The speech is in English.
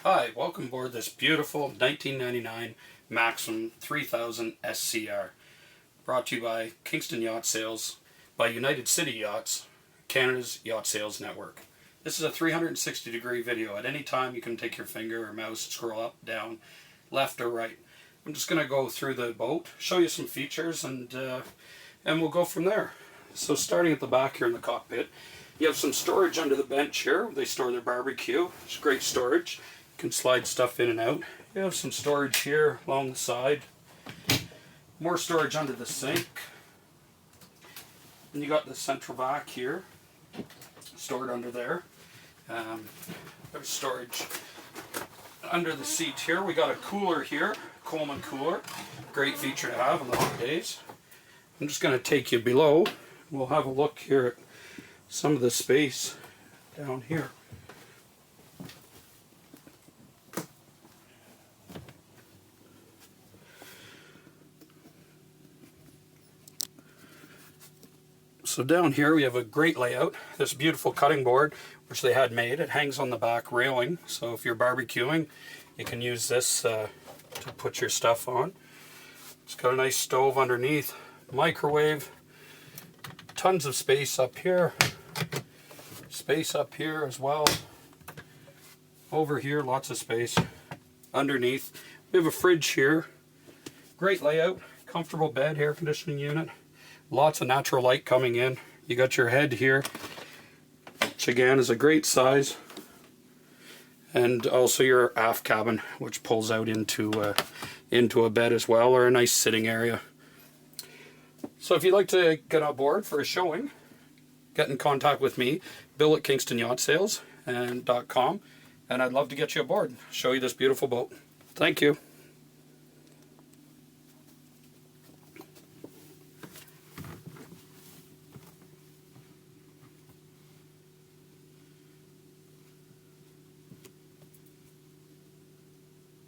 Hi, welcome aboard this beautiful 1999 Maxum 3000 SCR, brought to you by Kingston Yacht Sales, by United City Yachts, Canada's yacht sales network. This is a 360-degree video. At any time you can take your finger or mouse, scroll up, down, left or right. I'm just going to go through the boat, show you some features, and we'll go from there. So starting at the back here in the cockpit, you have some storage under the bench here. They store their barbecue. It's great storage. You can slide stuff in and out. You have some storage here along the side. More storage under the sink. And you got the central vac here, stored under there. There's storage under the seat here. We got a cooler here, Coleman cooler. Great feature to have on the hot days. I'm just going to take you below. We'll have a look here at some of the space down here. So down here we have a great layout. This beautiful cutting board, which they had made. It hangs on the back railing, so if you're barbecuing, you can use this to put your stuff on. It's got a nice stove underneath, microwave, tons of space up here as well. Over here, lots of space. Underneath, we have a fridge here. Great layout, comfortable bed, air conditioning unit. Lots of natural light coming in. You got your head here, which again is a great size, and also your aft cabin, which pulls out into a bed as well, or a nice sitting area. So if you'd like to get on board for a showing, get in contact with me, Bill at Kingston Yacht Sales .com, and I'd love to get you aboard, show you this beautiful boat. Thank you.